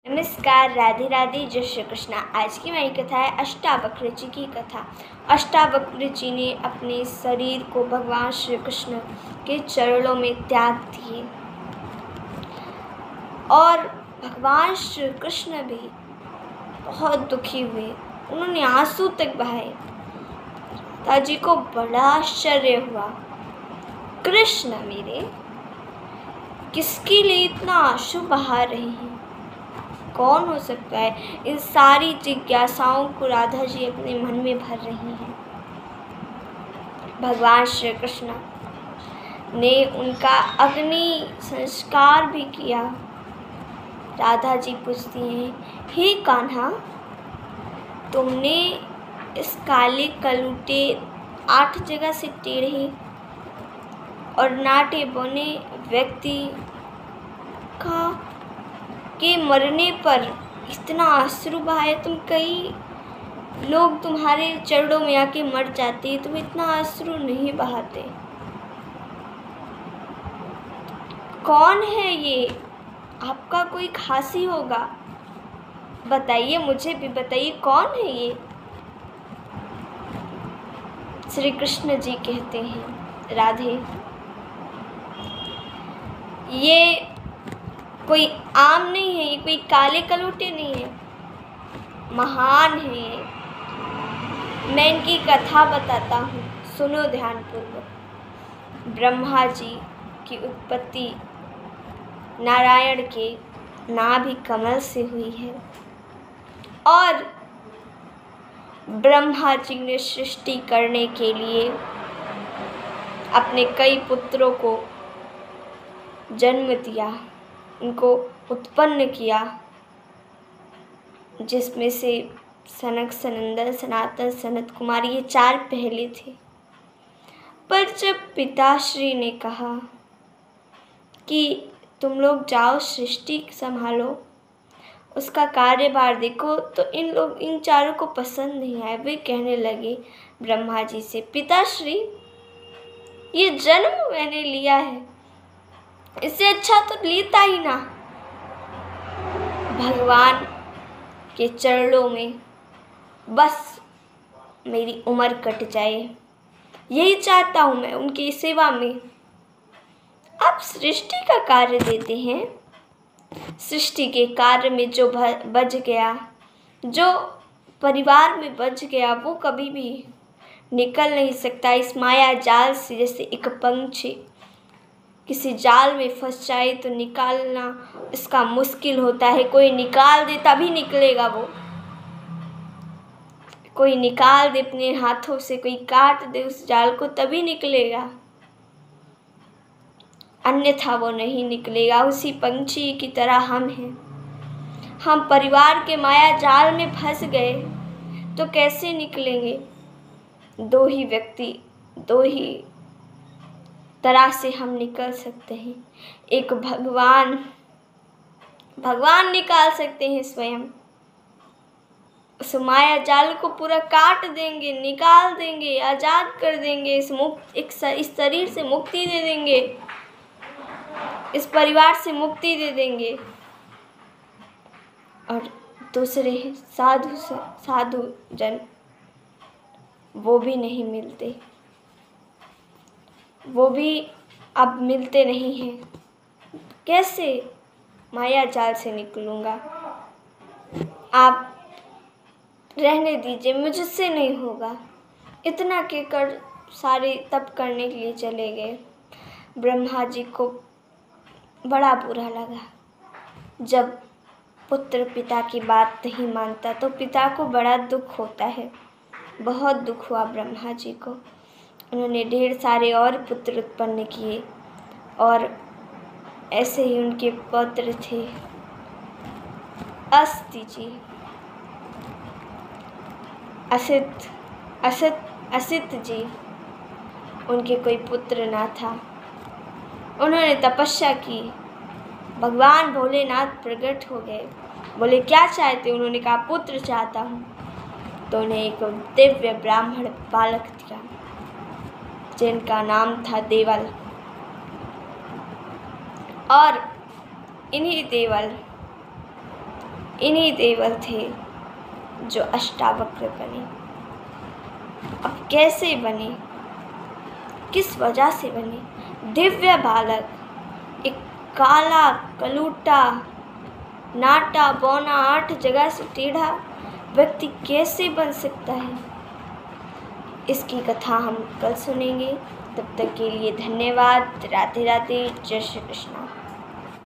नमस्कार, राधे राधे, जय श्री कृष्ण। आज की मेरी कथा है अष्टावक्र जी की कथा। अष्टावक्र जी ने अपने शरीर को भगवान श्री कृष्ण के चरणों में त्याग दिए और भगवान श्री कृष्ण भी बहुत दुखी हुए। उन्होंने आंसू तक बहाए। राधा जी को बड़ा आश्चर्य हुआ, कृष्ण मेरे किसके लिए इतना आंसू बहा रहे हैं? कौन हो सकता है? इन सारी जिज्ञासाओं को राधा जी अपने मन में भर रही हैं। भगवान श्री कृष्ण ने उनका अग्नि संस्कार भी किया। राधा जी पूछती हैं, हे कान्हा, तुमने इस काले कलूटे 8 जगह से टेढ़े और नाटे बने व्यक्ति के मरने पर इतना अश्रु बहाए। तुम कई लोग तुम्हारे चरणों में आके मर जाते, तुम इतना अश्रु नहीं बहाते। कौन है ये? आपका कोई खासी होगा, बताइए, मुझे भी बताइए, कौन है ये? श्री कृष्ण जी कहते हैं, राधे, ये कोई आम नहीं है, ये कोई काले कलूटे नहीं है, महान है। मैं इनकी कथा बताता हूँ, सुनो ध्यानपूर्वक। ब्रह्मा जी की उत्पत्ति नारायण के नाभि कमल से हुई है और ब्रह्मा जी ने सृष्टि करने के लिए अपने कई पुत्रों को जन्म दिया, उनको उत्पन्न किया, जिसमें से सनक, सनंदन, सनातन, सनत कुमार, ये 4 पहले थे। पर जब पिताश्री ने कहा कि तुम लोग जाओ सृष्टि संभालो, उसका कार्यभार देखो, तो इन चारों को पसंद नहीं आया। वे कहने लगे ब्रह्मा जी से, पिताश्री, ये जन्म मैंने लिया है, इससे अच्छा तो लेता ही ना। भगवान के चरणों में बस मेरी उम्र कट जाए, यही चाहता हूँ मैं उनकी सेवा में। आप सृष्टि का कार्य देते हैं, सृष्टि के कार्य में जो बच गया, जो परिवार में बच गया, वो कभी भी निकल नहीं सकता इस माया जाल से। जैसे एक पंछी किसी जाल में फंस जाए तो निकालना इसका मुश्किल होता है, कोई निकाल दे तभी निकलेगा वो, कोई निकाल दे अपने हाथों से, कोई काट दे उस जाल को तभी निकलेगा, अन्यथा वो नहीं निकलेगा। उसी पंछी की तरह हम हैं। हम परिवार के माया जाल में फंस गए तो कैसे निकलेंगे? 2 ही व्यक्ति, 2 ही तरह से हम निकल सकते हैं। एक भगवान निकाल सकते हैं स्वयं, उस माया जाल को पूरा काट देंगे, निकाल देंगे, आज़ाद कर देंगे, इस शरीर से मुक्ति दे देंगे, इस परिवार से मुक्ति दे देंगे। और दूसरे साधु जन, वो भी नहीं मिलते, वो भी अब मिलते नहीं हैं। कैसे माया जाल से निकलूँगा? आप रहने दीजिए, मुझसे नहीं होगा। इतना कहकर सारे तप करने के लिए चले गए। ब्रह्मा जी को बड़ा बुरा लगा। जब पुत्र पिता की बात नहीं मानता तो पिता को बड़ा दुख होता है। बहुत दुख हुआ ब्रह्मा जी को। उन्होंने ढेर सारे और पुत्र उत्पन्न किए और ऐसे ही उनके पुत्र थे असित जी, उनके कोई पुत्र ना था। उन्होंने तपस्या की, भगवान भोलेनाथ प्रकट हो गए, बोले क्या चाहते? उन्होंने कहा पुत्र चाहता हूँ। तो उन्हें एक दिव्य ब्राह्मण बालक दिया जिनका नाम था देवल। और इन्हीं देवल इन्हीं देवर थे जो अष्टावक्र बने। अब कैसे बने, किस वजह से बने? दिव्य बालक, एक काला कलूटा नाटा बौना 8 जगह से टेढ़ा व्यक्ति कैसे बन सकता है? इसकी कथा हम कल सुनेंगे। तब तक के लिए धन्यवाद। राधे राधे। जय श्री कृष्ण।